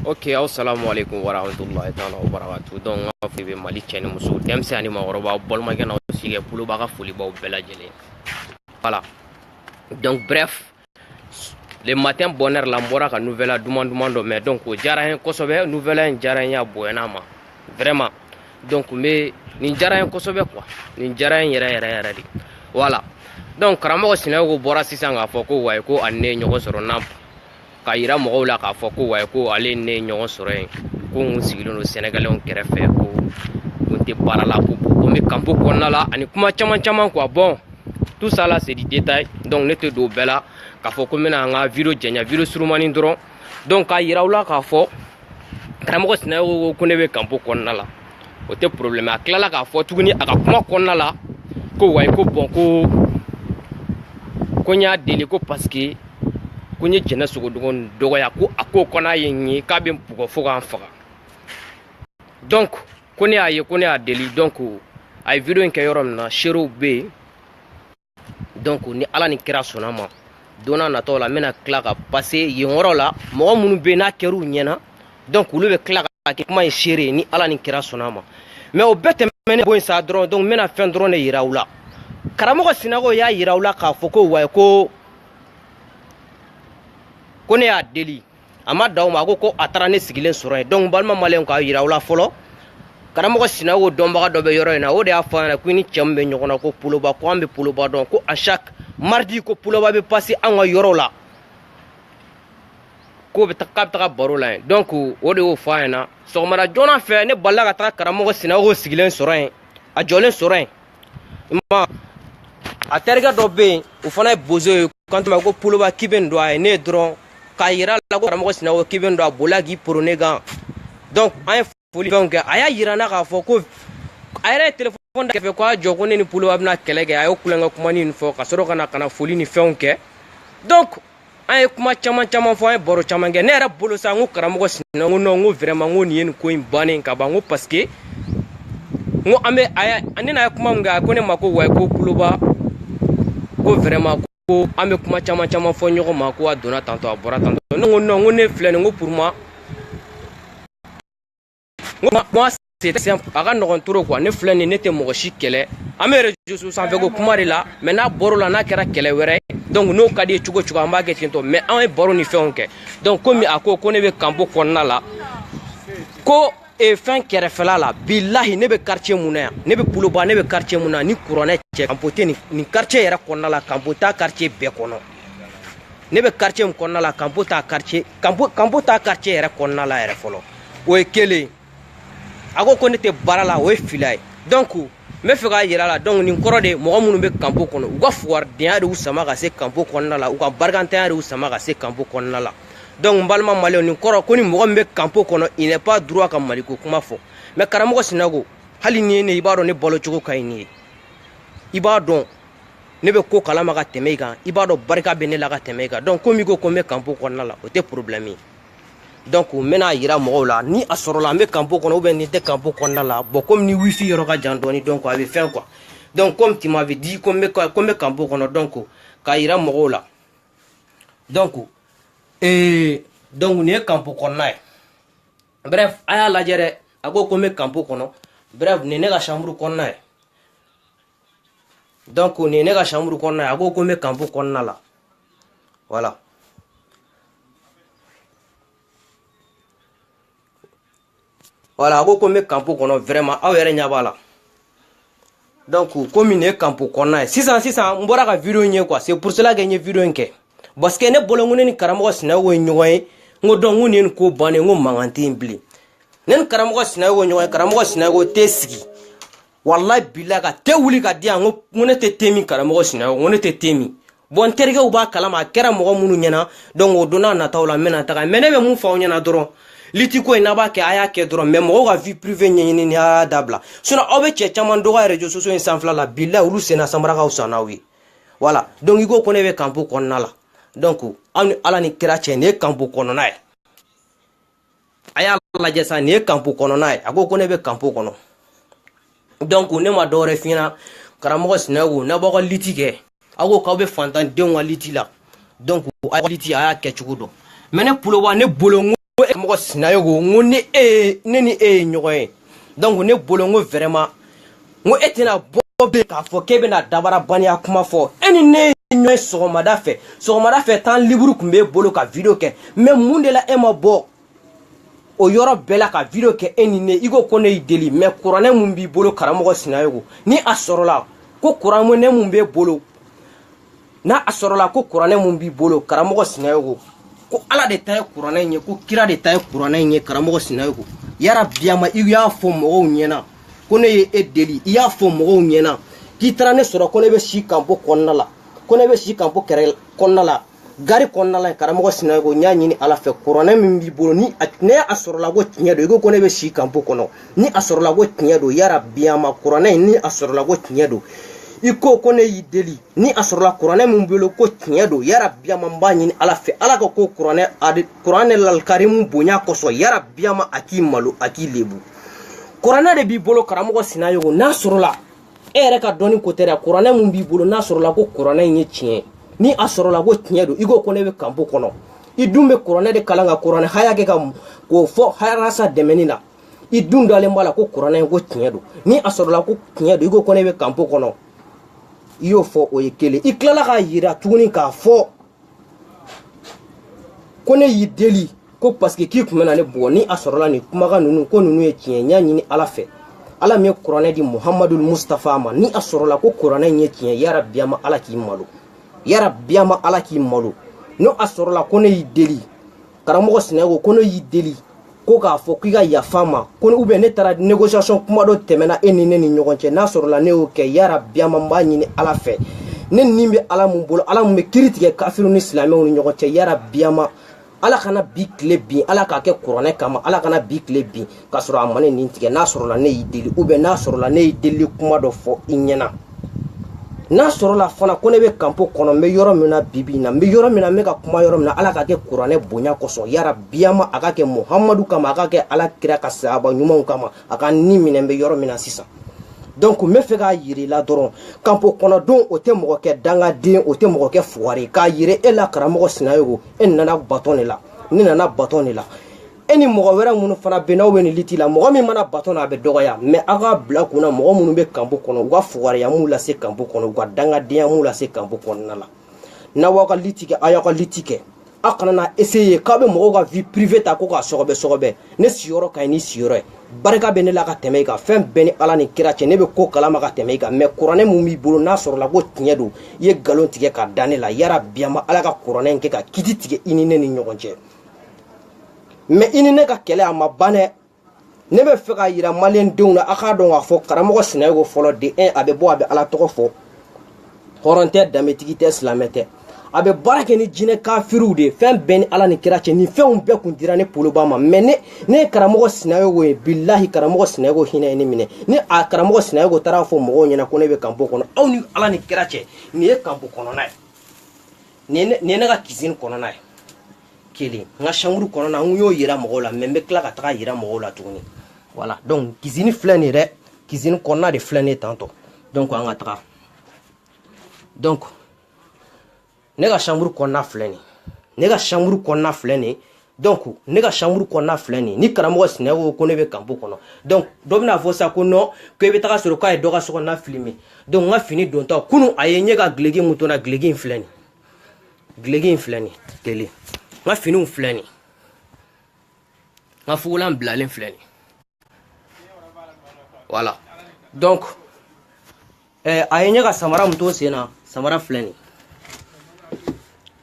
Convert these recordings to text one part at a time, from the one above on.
Ok, assalamu alaikum wa rahmatullahi ta'ala wa barakatuh. Donc, on va faire Mali Tchène Moussou. Dem c'est anima oroba bolmagan aussi les poulo baga foli ba bela jele. Voilà. Donc bref, le matin bonheur lambora ka nouvelle demande mais donc jara hen kosobe nouvelle en jara ya boenama. Vraiment. Donc mais ni jara hen kosobe quoi. Ni jara en yere di. Voilà. Donc karamo sinago bora sisanga foko wa ko anne nyogo soro namp. Ka yira mɔgɔw la k'a fɔ ko wa ko ale ne ɲɔgɔn sɔrɔ yen ko n sigilen don Sénégalais kɛrɛfɛ ko n tɛ baara la ko n bɛ campo kɔnɔna la ani kuma caman quoi. Bon, tout ça là c'est du détail, donc ne tɛ don o bɛɛ la k'a fɔ ko n bɛna n ka video jɛnya video surumani dɔrɔn. Donc k'a yira u la k'a fɔ karamɔgɔ Sinayogo ko ne bɛ campo kɔnɔna la, o tɛ problème. A tilala k'a fɔ tuguni a ka kuma kɔnɔna la ko wa ko bon ko n y'a deli ko parce que ko n ye jɛnɛ sogodogo dɔgɔya ko a ko kɔnɔ ye n ye k'a bɛ n bugɔ fo k'an faga. Donc ko ne y'a ye ko ne y'a deli, donc a ye video in kɛ yɔrɔ min na seerew bɛ yen. Donc ni ala ni kira sɔnna ma don n'a nataw la n bɛna tila ka passer yen yɔrɔ la mɔgɔ minnu bɛ yen n'a kɛr'u ɲɛna, donc olu bɛ tila ka kɛ kuma ye seere ye ni ala ni kira sɔnna ma. Mais o bɛɛ tɛmɛnen bɔ yen sa dɔrɔn, donc n bɛna fɛn dɔrɔn de yira u la. Karamɔgɔ Sinayogo y'a yira u la k'a fɔ ko wa ko ne y'a deli, a ma da o ma ko a taara ne sigilen sɔrɔ yen. Donc balima maliyɛnw k'a yira u la fɔlɔ karamɔgɔ Sinayogo dɔnbaga dɔ bɛ yɔrɔ in na, o de y'a fɔ an ɲɛna ko i ni cɛ min bɛ ɲɔgɔn na ko Poloba, ko an bɛ Poloba dɔn, ko à chaque mardi ko Poloba bɛ passer an ka yɔrɔ la k'a bɛ taga baro la yen. Donc o de y'o fɔ an ɲɛna. Sɔgɔmada joona fɛ ne balila ka taga karamɔgɔ Sinayogo sigilen sɔrɔ yen, a jɔlen sɔrɔ yen. A terikɛ dɔ bɛ yen o fana ye bozo ye, kan tɛmɛ ko Poloba k'i bɛ nin dɔn a ye ne ye dɔrɔn k'a yira la ko karamɔgɔ Sinayogo k'i bɛ nin dɔn a bolila k'i poro ne kan. Donc an ye foli fɛnw kɛ, a y'a yira n na k'a fɔ ko a yɛrɛ ye téléphone da kɛfɛ ko a jɔ ko ne ni Poloba bɛna kɛlɛ kɛ. A y'o kulonkɛ kuma nin fɔ ka sɔrɔ ka na foli ni fɛnw kɛ. Donc an ye kuma caman fɔ, an ye baro caman kɛ. Ne yɛrɛ bolo sa n ko karamɔgɔ Sinayogo non, n ko vraiment n ko nin ye nin ko in bannen ka ban, n ko parce que n ko ne n'a ye kuma min kɛ a ko ne ma ko wa ko Poloba ko vraiment ko an bɛ kuma caman fɔ ɲɔgɔn ma ko a donna tantɔ a bɔra tantɔ. Ne ko non, n ko ne filɛ nin ko pour moi c'est simple, a ka nɔgɔn trop quoi. Ne filɛ nin ne tɛ mɔgɔ si kɛlɛ, an bɛ réseaux sanfɛ ko kuma de la, mais n'a bɔr'o la n'a kɛra kɛlɛ wɛrɛ ye, donc n'o ka di ye cogo an b'a kɛ ten tɔ. Mais an ye baro ni fɛnw kɛ. Donc komi a ko ne bɛ campo kɔnɔna la ko fɛn kɛrɛfɛla la, bilahi ne bɛ quartier mun na yan, ne bɛ Poloba, ne bɛ quartier mun na ni kuranɛ cɛ campo tɛ nin quartier yɛrɛ kɔnɔna la, campo t'a quartier bɛɛ kɔnɔ. Ne bɛ quartier mun kɔnɔna la campo t'a quartier yɛrɛ kɔnɔna la yɛrɛ fɔlɔ. O ye kelen. A ko ne tɛ baara la, o ye fila ye. Donc n bɛ fɛ k'a yira la, donc nin kɔrɔ de mɔgɔ minnu bɛ campo kɔnɔ u ka fugaridenya de y'u sama ka se campo kɔnɔna la, u ka barikantanya de y'u sama ka se campo kɔnɔna la. Donc n balima maliyɛnw, nin kɔrɔ ko ni mɔgɔ min bɛ campo kɔnɔ il n'est pas droit ka maliko kuma fɔ. Mais karamɔgɔ Sinayogo hali ni ye ne, i b'a dɔn ne balo cogo ka ɲi ni ye, i b'a dɔn ne bɛ ko kalama ka tɛmɛ i kan, i b'a dɔn barika bɛ ne la ka tɛmɛ i kan. Donc komi i ko ko n bɛ campo kɔnɔna la, o tɛ problème ye. Donc n bɛna yira mɔgɔw la ni a sɔrɔla n bɛ campo kɔnɔ ou bien nin tɛ campo kɔnɔna la. Bon comme ni wifi yɔrɔ ka jan dɔɔni, donc a bɛ fɛn quoi. Donc comme tu m'avais dit ko n bɛ campo kɔnɔ, donc k'a yira mɔgɔw la. Donc nin ye campo kɔnɔna ye. Bref a y'a lajɛ dɛ, a ko n bɛ campo kɔnɔ. Bref nin ye ne ka chambre kɔnɔna ye. Donc nin ye ne ka chambre kɔnɔna ye, a ko n bɛ campo kɔnɔna la. Voilà. Voilà, a ko n bɛ campo kɔnɔ vraiment aw yɛrɛ ɲɛ b'a la. Donc komi nin ye campo kɔnɔna ye, sisan n bɔra ka video in ye quoi, c'est pour cela que n ye video in kɛ. Parce que ne bolo n ko ne ni karamɔgɔ Sinayogo ye ɲɔgɔn ye, n ko donc n ko nin ye nin ko bannen, n ko mankan tɛ yen bilen. Ne ni karamɔgɔ Sinayogo ye ɲɔgɔn ye, karamɔgɔ Sinayogo tɛ sigi. Wallahi bilahi ka tɛ wuli ka di yan, n ko ne tɛ te min karamɔgɔ Sinayogo, n ko ne tɛ te min. Bon n terikɛw b'a kalama, a kɛra mɔgɔ minnu ɲɛna, donc o don n'a nataw la n bɛna taga. Mais ne bɛ mun fɔ aw ɲɛna dɔrɔn, liti ko in n'a b'a kɛ a y'a kɛ dɔrɔn, mais mɔgɔw ka vie privée ɲɛɲini ni a y'a dabila. Sinon aw bɛ cɛ caman dɔgɔya réseaux sociaux in sanfɛla la, bilahi olu senna samara ka fisa n'aw ye. Voilà, donc i ko ne bɛ campo kɔnɔna la. Donc aw ni ala ni kira cɛ nin ye campo kɔnɔna ye. A y'a lajɛ sa, nin ye campo kɔnɔna ye. A ko ne bɛ campo kɔnɔ. Donc ne ma dɔwɛrɛ f'i ɲɛna, karamɔgɔ Sinayogo n'a b'aw ka liti kɛ, aw ko k'aw bɛ fantandenw ka liti la. Donc a ka liti a y'a kɛ cogo dɔn. Mais ne Poloba ne bolo mo sinayogo ngoni neni nyoy donc ne bolongo vraiment ngo etina bobe ka fo kebe na dabara bania kuma fo eni ne nyoy sogomada fe tan libre kumbe bolo ka video ke mais mundela ema bo o yoro bela ka video ke eni ne igo kone deli mais kurane mun bi bolo karamogo sinayogo ni asorola ko kuramo ne mun be bolo na asorola ko kurane mun bi bolo karamogo sinayogo ko ala de tay kurane nye ko kira de tay kurane nye karamogo sinayogo yara biama iya fo mo nyena ko ne e deli iya fo mo nyena ki trane soro ko ne be shi kampo konnala ko ne be shi kampo kere konnala gari konnala karamogo sinayogo nya nyini ala fe kurane min bi bolo ni ne asorola go tinyedo igo ko ne be shi kampo kono ni asorola go tinyedo yara biama kurane ni asorola go tinyedo iko kone yideli ni asorola kurane mun bolo ko tinyedo yara biama mbanyini ala fe ala ko kurane adi kurane lal karimu bonya koso yara biama aki malu aki lebu kurane de bi bolo karamogo sinayogo na asorola ere ka doni ko tere kurane mun bi bolo na asorola ko kurane nye tien ni asorola go tinyedo igo kone be kampo kono idumbe kurane de kalanga kurane haya ke kam ko fo hayarasa demenina idunda ale mbala ko kurane go tinyedo ni asorola ko tinyedo igo kone be kampo kono iyo fo oyekele iklala ka yira tuguni ka fo kone yideli ko parce que ki kumena ne bo ni asorola ni kumaga nunu ko nunu e tienya nyini ala fe ala me kurane di muhammadul mustafa ma ni asorola ko kurane nye tienya ya rabbi ama ala ki malu ya rabbi ama ala ki malu no asorola kone yideli karamogo sinago kone yideli ko ka fo kiga ya fama ko ube ne tara négociation kuma do temena enine ni nyogonche na sorola ne o ke yara biama mbani ni ala fe ne nimbe ala mun bolo ala mun be critique kafiru ni islamé ni nyogonche yara biama ala kana bikle bi ala ka ke kurane kama ala kana bikle bi ka soro amane ni tige na sorola ne yideli ube na sorola ne yideli kuma do fo inyena na sorola fana ko ne be kampo kono me yoro mina bibi na me yoro mina me ka kuma yoro mina ala ka ke kurane bonya koso yara biama aka ke muhammadu kama aka ke ala kira ka sahaba nyuma kama aka ni mina me yoro mina sisa donc me fe ka yiri la doron kampo kono don o te mo ke danga den o te mo ke fuare ka yire e la karamo sinayogo en nana batone la ni nana batone la eni mogo wera munu fana benaw be ni litila mogo mi mana batona be dogoya mais aga bla kuna mogo munu be kampo kono uga fuware ya mula se kampo kono uga danga dia mula se kampo kono nala na waka litike ayaka litike akana na essayer ka be mogo ga vie privée ta ko ka sogobe ne siyoro ka ni siyoro baraka be ne la ka teme ka fem beni ala ni kira che ne be ko kala ma ka teme ka mais kurane mu mi bolo na soro la go tinyedo ye galon tige ka danela yara biama ala ka kurane nke ka kiti tige inine ni nyogonche mais inine ka kele ama bane ne be fe ka yira malien deuna aka don ga fo karamogo sinayogo folo de 1 abe bo abe ala toko fo horonte dametigi te islamete abe barake ni jine kafiru de fem ben ala ni kirache ni fe be kun dira ne polobama mais ne karamogo sinayogo billahi karamogo sinayogo hina ni mine ni a karamogo sinayogo tara fo mo nyana ko ne be kampo kono aw ni ala ni kirache ni e kampo kono nay ne na ka kizine kono nay keli nga chambre kono na nguyo yira mo la membe kla ka taka yira mo la tuguni voilà donc kizine flani re kizine kono de flani tanto donc anga taka donc nega chambre konna fleni nega chambre konna fleni donc nega chambre konna fleni ni karamo sinago ko ne be kampo kono donc dobna vosa ko no ko be taka soro ka e doga so na filmer donc nga fini don ta kunu ayenye ga glegi mutona glegi fleni tele nga fini fleni nga fulan blalen fleni voilà donc ayenye ga samara muto sena samara fleni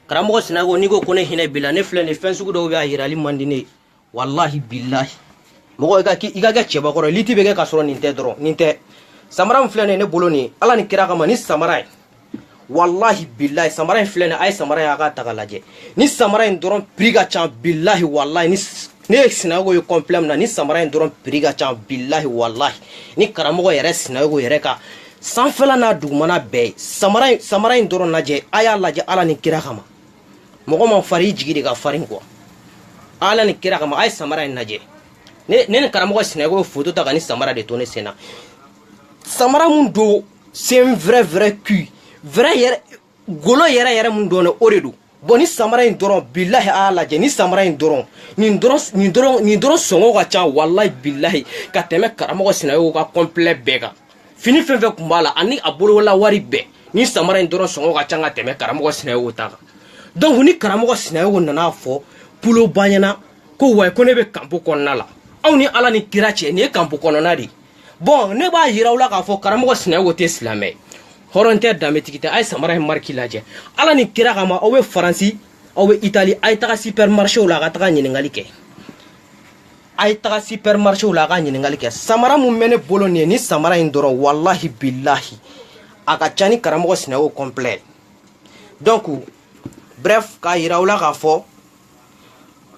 karamogo sinago nigo kone hine bila ne flene fensugo do be ayirali mandine wallahi billahi mogo iga ga cheba ko liti be ga kasoro ninte samara flene ne boloni ala ni kira kama ni samara wallahi billahi samara flene ay samara ya ga tagalaje ni samara ndoron priga chan billahi wallahi ni sinago yo complème na ni samara ndoron priga chan billahi wallahi ni karamogo yere sinago yere ka san fela na dugumana be samara ndoron naje aya laje ala ni kira kama mogo man fari jigi de ka farin quoi ala ni kira kama ay samara naje ne karamogo sinago photo ta ni samara de tourner sena samara mun do c'est un vrai cul vrai yere golo yere mun do ne oredu bon ni samara in doron billahi ala je ni samara in doron ni doron songo ka ca wallahi billahi ka tɛmɛ karamɔgɔ sinayo ka complet bɛɛ kan fini fɛn fɛn kun b'a la ani a bolola wari bɛɛ ni samara in doron songo ka ca ka tɛmɛ karamɔgɔ sinayo ta kan donc ni karamɔgɔ sinayo nana fɔ pulo banyana ko wa ko ne bɛ kampo kɔnɔna la aw ni ala ni kira cɛ ni ye kampo kɔnɔna de bon ne b'a yira aw la k'a fɔ karamɔgɔ sinayo tɛ silamɛ hɔrɔn tɛ danbetigi tɛ a ye samara in mariki lajɛ ala ni kira kama aw bɛ faransi aw bɛ itali a ye taga supermarché la a ka taga ɲininkali kɛ a ye taga supermarché la a ka ɲininkali kɛ samara mun bɛ ne bolo nin ye ni samara in dɔrɔn wallahi billahi a ka ca ni karamɔgɔ sinayo complet donc bref k'a yira aw la k'a fɔ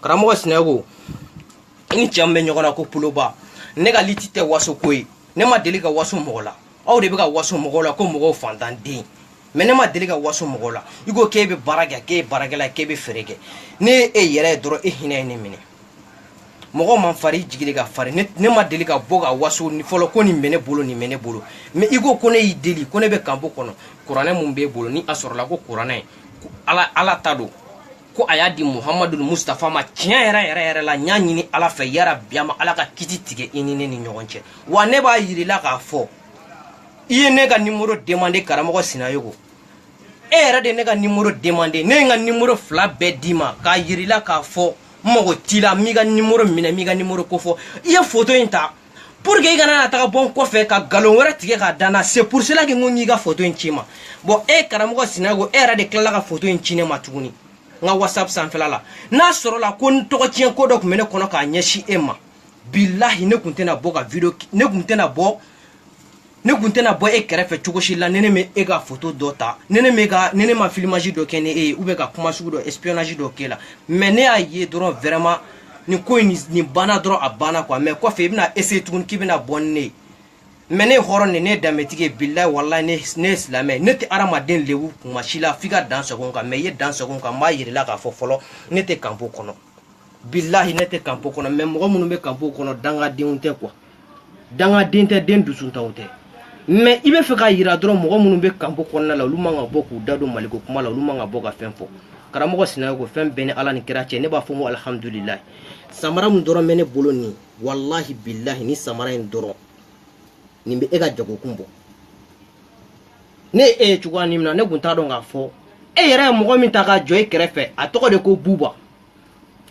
karamɔgɔ sinayo ni cɛ min bɛ ɲɔgɔn na ko puloba ne ka liti tɛ waso ko ye ne ma deli ka waso mɔgɔ la aw de bɛ ka waso mɔgɔw la ko mɔgɔw fantanden mais ne ma deli ka waso mɔgɔw la i ko k'e bɛ baara kɛ k'e ye baarakɛla k'e bɛ feere kɛ ne ye e yɛrɛ ye dɔrɔn e hinɛ ye ne minɛ mɔgɔw man fari jigili ka fari ne ma deli ka bɔ ka waso fɔlɔ ko nin bɛ ne bolo nin bɛ ne bolo mais i ko ne y'i deli ko ne bɛ kanpo kɔnɔ kuranɛ mun b'e bolo ni a sɔrɔla ko kuranɛ ala ta don ko a y'a di muhamadu mustafa ma tiɲɛ yɛrɛ la n y'a ɲini ala fɛ yarabi ama ala ka kiti tigɛ i ni ne ni ɲɔgɔn cɛ wa ne b'a yirila k'a fɔ i ye ne ka numéro demandé karamɔgɔ sinayo e yɛrɛ de ne ka numéro demandé ne ye n ka numéro 2 bɛɛ d'i ma k'a yirila k'a fɔ n mago t'i la n b'i ka numéro minɛ n b'i ka numéro kofɔ i ye photo in ta pour que i kana na taga bɔ n kɔfɛ ka galon wɛrɛ tigɛ k'a danna c'est pour cela que n ko n y'i ka photo in ci ma bon e karamɔgɔ sinayo e yɛrɛ de tilala ka photo in ci ne ma tuguni n ka whatsapp sanfɛla la n'a sɔrɔla ko n tɔgɔ tiɲɛ ko dɔ tun bɛ ne kɔnɔ k'a ɲɛsin e ma billahi ne kun tɛna bɔ ka video ne kun tɛna bɔ e kɛrɛfɛ cogo si la ne bɛ e ka photo dɔ ta ne ma filmage dɔ kɛ ni e ye ou bien ka kuma sugu dɔ espionnage dɔ k'e la mais ne y'a ye dɔrɔn vraiment nin ko in nin banna dɔrɔn a banna quoi mais kɔfɛ i bɛna essayer tuguni k'i bɛna bɔ ni ne ye mais ne ye hɔrɔn de ne ye danbetigi ye billahi wallahi ne ye silamɛ ne tɛ adamaden lebu kuma si la f'i ka dan sago n kan mais i ye dan sago n kan n b'a yirila k'a fɔ fɔlɔ ne tɛ kanpo kɔnɔ billahi ne tɛ kanpo kɔnɔ mais mɔgɔ minnu bɛ kanpo kɔnɔ dangadenw tɛ quoi dangaden tɛ den dusuntaw tɛ mais i bɛ fɛ k'a yira dɔrɔn mɔgɔ minnu bɛ kanpo kɔnɔna la olu man ka bɔ k'u da don maliko kuma la olu man ka bɔ ka fɛn fɔ karamɔgɔ sinayo ko fɛn bɛɛ ni ala ni kira cɛ ne b'a fɔ n ko alhamdulilayi samara min dɔrɔn bɛ ne bolo nin wallahi billahi ni samara in dɔrɔn nin bɛ e ka jagokun bɔ ne e ye cogoya min na ne kun t'a dɔn k'a fɔ e yɛrɛ ye mɔgɔ min ta k'a jɔ e kɛrɛfɛ a tɔgɔ de ko buba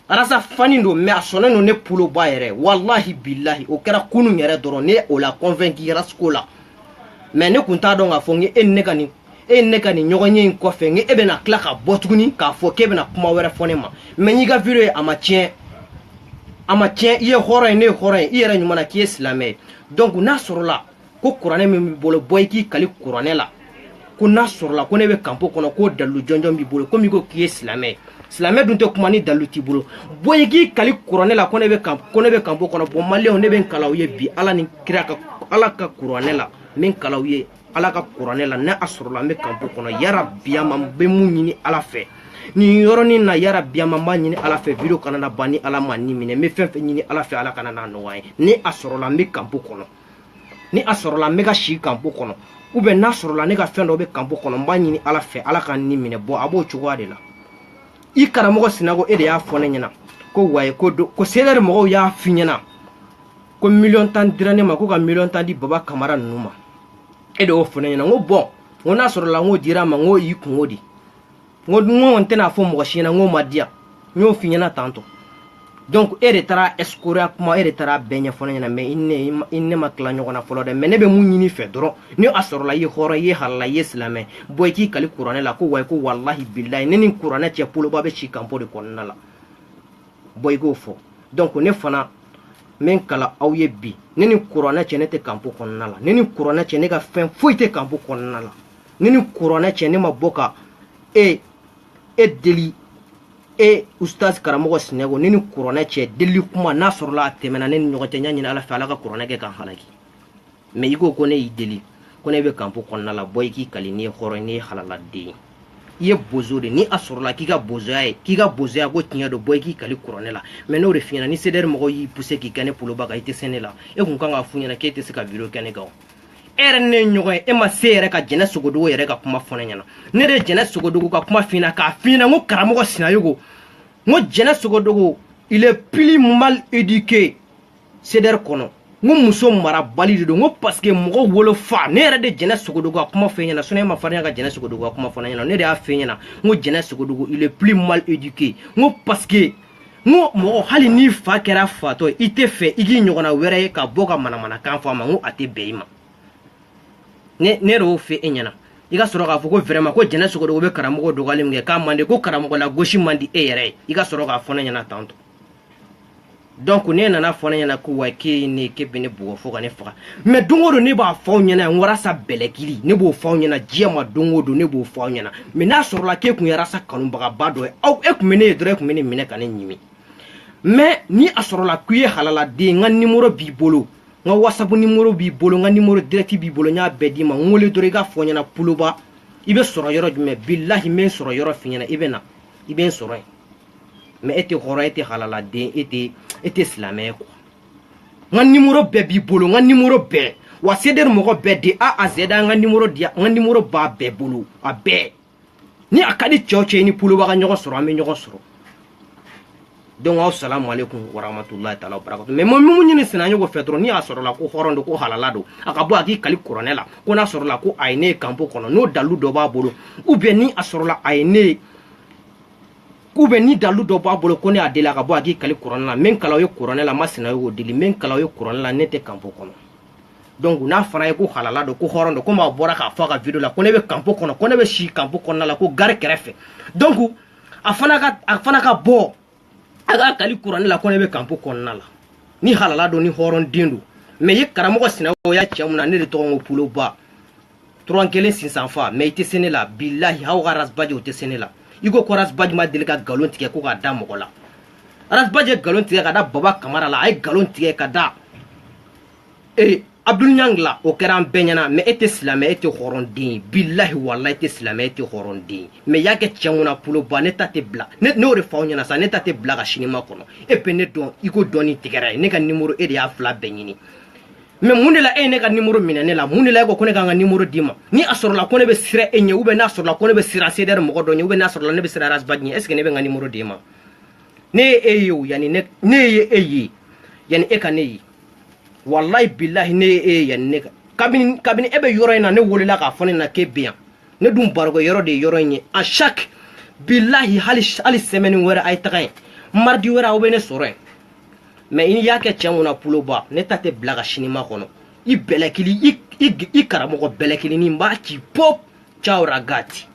arasa fani don mais a sɔnnen don ne pulo ba yɛrɛ wallahi billahi o kɛra kunun yɛrɛ dɔrɔn ne o la convaincu rasko la mais ne kun t'a dɔn k'a fɔ n e ne ka nin ɲɔgɔn ye in kɔfɛ n e bɛna tila ka bɔ tuguni k'a fɔ k'e bɛna kuma wɛrɛ fɔ ne ma mais n'i ka video ye a ma tiɲɛ i ye hɔrɔn ye ne ye hɔrɔn ye i yɛrɛ ɲuman na k'i ye silamɛ ye donc n'a sɔrɔla ko kuranɛ min b'i bolo bɔ i k'i kali kuranɛ la ko n'a sɔrɔla ko ne bɛ kanpo kɔnɔ ko dalilu jɔnjɔn b'i bolo komi ko k'i ye silamɛ ye silamɛ dun tɛ kuma ni dalilu t'i bolo bɔ i k'i kali kuranɛ la ko ne bɛ kanpo kɔnɔ bon maliyɛnw ne bɛ n kalaw ye bi ala ni kira ala ka kuranɛ la n bɛ n kalaw ye ala ka kuranɛ la n'a sɔrɔla n bɛ kanpo kɔnɔ yarabi ama n bɛ mun ɲini ala fɛ nin yɔrɔnin na yarabi ama n b'a ɲini ala fɛ video kana na ban ni ala ma nin minɛ n bɛ fɛn fɛn ɲini ala fɛ ala kana n'a nɔgɔya ye ni a sɔrɔla n bɛ kanpo kɔnɔ ni a sɔrɔla n bɛ ka si kanpo kɔnɔ ou bien n'a sɔrɔla ne ka fɛn dɔ bɛ kanpo kɔnɔ n b'a ɲini ala fɛ ala ka nin minɛ bɔ a b'o cogoya de la i karamɔgɔ sinago e de y'a fɔ ne ɲɛna ko waye ko sedɛri mɔgɔw y'a f'i ɲɛna ko 1,10 dira ne ma ko ka 1,10 di baba kamara ninnu ma e de y'o fɔ ne ɲɛna n ko bon n ko n'a sɔrɔla n ko dira ma n ko y'i kungo di n ko n tɛna fɔ mɔgɔ si ɲɛna n ko ma diya n y'o f'i ɲɛna tantɔ donc e de taara escroquer kuma e de taara bɛɛ ɲɛfɔ ne ɲɛna mais i ne ma tila ɲɔgɔn na fɔlɔ dɛ mais ne bɛ mun ɲini fɛ dɔrɔn ni a sɔrɔla i ye hɔrɔn i ye halala i ye silamɛ bɔ i k'i kali kuranɛ la ko wayi ko wallahi billahi ne ni kuranɛ cɛ poloba bɛ si kanpo de kɔnɔna la bɔ i k'o fɔ donc ne fana n bɛ n kala aw ye bi ne ni kuranɛ cɛ ne tɛ kanpo kɔnɔna la ne ni kuranɛ cɛ ne ka fɛn foyi tɛ kanpo kɔnɔna la ne ni kuranɛ cɛ ne ma bɔ ka e deli e ustaz karamɔgɔ sinago ne ni kuranɛ cɛ deli kuma n'a sɔrɔla a tɛmɛna ne ni ɲɔgɔn cɛ n y'a ɲini ala fɛ ala ka kuranɛ kɛ k'an halaki mais i ko ne y'i deli ko ne bɛ kanpo kɔnɔna la bɔ i k'i kali n'i ye hɔrɔn n'i ye halaladen i ye bozo de ni a sɔrɔla k'i ka bozoya ye k'i ka bozoya ko tiɲɛ don bɔ i k'i kali kuranɛ la mais n'o de f'i ɲɛna ni sedɛri mɔgɔw y'i poussé k'i kɛ ne poloba kan i tɛ se ne la e kun kan k'a f'u ɲɛna k'e tɛ se ka video kɛ ne kan ne ɲɔgɔn e ma se yɛrɛ ka jɛnɛ sogodogo yɛrɛ ka kuma fɔ ne ɲɛna ne de jɛnɛ sogodogo ka kuma fina k'a fina ngo karamɔgɔ Sinayogo ngo jɛnɛ sogodogo il est plus mal éduqué CDR kɔnɔ ngo muso mara bali de don ngo parce que mɔgɔ wolo fa ne yɛrɛ de jɛnɛ sogodogo ka kuma fɛ ɲɛna sɔnɛ ma farinya ka jɛnɛ sogodogo ka kuma fɔ ne ɲɛna ne de y'a fɛ ɲɛna ngo jɛnɛ sogodogo il est plus mal éduqué ngo parce que ngo mɔgɔ hali ni fa kɛra fatɔ i tɛ fɛ i k'i ɲɔgɔnna wɛrɛ ye ka bɔ ka manamanakan fɔ a ma ngo a tɛ bɛn i ma ne de y'o fɛ e ɲɛna i ka sɔrɔ k'a fɔ ko vraiment ko jɛnɛ sogodogo bɛ karamɔgɔ dɔgɔyali min kɛ k'a man di ko karamɔgɔ la gosi man di e yɛrɛ ye i ka sɔrɔ k'a fɔ ne ɲɛna tantɔ donc ne nana fɔ ne ɲɛna ko wa k'e ne k'e bɛ ne bugɔ fo ka ne faga mais don o don ne b'a fɔ aw ɲɛna n warasa bɛlɛkili ne b'o fɔ aw ɲɛna diɲɛ ma don o don ne b'o fɔ aw ɲɛna mais n'a sɔrɔla k'e kun ye rasa kanubagaba dɔ ye aw e kun bɛ ne ye dɔrɔn e kun bɛ ne minɛ ka ne ɲimi mais ni a sɔrɔla k'u ye halaladen n ka numéro b'i bolo n ka WhatsApp numéro b'i bolo n ka numéro direct b'i bolo n y'a bɛɛ d'i ma n wele dɔrɔn i ka fɔ ɲɛna Poloba i bɛ sɔrɔ yɔrɔ jumɛn billahi n bɛ n sɔrɔ yɔrɔ f'i ɲɛna i bɛ na i bɛ n sɔrɔ yen mais e tɛ hɔrɔn e tɛ halaladen e tɛ silamɛ ye quoi n ka numéro bɛɛ b'i bolo n ka numéro bɛɛ wa CDR mɔgɔ bɛɛ de A à Z n ka numéro di n ka numéro b'a bɛɛ bolo a bɛɛ ni a ka di cɛ o cɛ ni Poloba ka ɲɔgɔn sɔrɔ an bɛ ɲɔgɔn sɔrɔ donc assalamu alaikum warahmatullahi ta'ala wabarakatuh mais mo mun ɲini Sinayogo fɛ dɔrɔn ni a sɔrɔla ko hɔrɔn do ko halala do a ka bɔ a k'i kali kuranɛ la ko n'a sɔrɔla ko a ye ne kanpo kɔnɔ n'o dalu dɔ b'a bolo ou bien ni a sɔrɔla a ye ne ou bien ni dalu dɔ b'a bolo ko ne y'a deli a ka bɔ a k'i kali kuranɛ la min kala o ye kuranɛ la ma Sinayogo deli min kala o ye kuranɛ la ne tɛ kanpo kɔnɔ donc n'a fana ye ko halala do ko hɔrɔn do ko maa bɔra k'a fɔ a ka video la ko ne bɛ kanpo kɔnɔ ko ne bɛ si kanpo kɔnɔna la ko gari kɛrɛfɛ donc a fana ka bɔ a ka kali kuranɛ la ko ne bɛ kanpo kɔnɔna la ni halala do ni hɔrɔn den do mais i ye karamɔgɔ Sinayogo y'a cɛ mun na ne de tɔgɔ ko Poloba turan kelen sinsan fa mais i tɛ se ne la billahi aw ka rasbaji o tɛ se ne la i ko rasbaji ma deli ka galon tigɛ ko k'a da mɔgɔ la rasbaji ye galon tigɛ ka da Baba Kamara la a ye galon tigɛ ka da Abdul Niang la o kɛra an bɛɛ ɲɛna mais e tɛ silamɛ e tɛ hɔrɔn den ye billahi wallahi e tɛ silamɛ e tɛ hɔrɔn den ye mais y'a kɛ cɛ mun na Poloba ne ta tɛ bila ne y'o de fɔ aw ɲɛna sa ne ta tɛ bila ka sinima kɔnɔ e bɛ ne dɔn i ko dɔɔni tigɛra ye ne ka numéro e de y'a fila bɛɛ ɲini mais mun de la e ye ne ka numéro minɛ ne la mun de la e ko ne ka n ka numéro d'i ma ni a sɔrɔla ko ne bɛ siran e ɲɛ ou bien n'a sɔrɔla ko ne bɛ siran CDR mɔgɔ dɔ ɲɛ ou bien n'a sɔrɔla ne bɛ siran rasbaji ɲɛ est ce que ne bɛ n ka numéro d'e ma ne ye e ye o yanni ne ye e ye yanni e ka ne ye wallahi billahi ne ye e ye yanni ne ka kabini e bɛ yɔrɔ in na ne wolola k'a fɔ ne na k'e bɛ yan ne dun baroko yɔrɔ de ye yɔrɔ in ye a chaque billahi hali semaine wɛrɛ a ye taga yen mardi wɛrɛ aw bɛ ne sɔrɔ yen mais i y'a kɛ cɛ mun na Poloba ne ta tɛ bila ka sinima kɔnɔ i bɛlɛkili i karamɔgɔ bɛlɛkilinin n b'a ci pop ciao ragazzi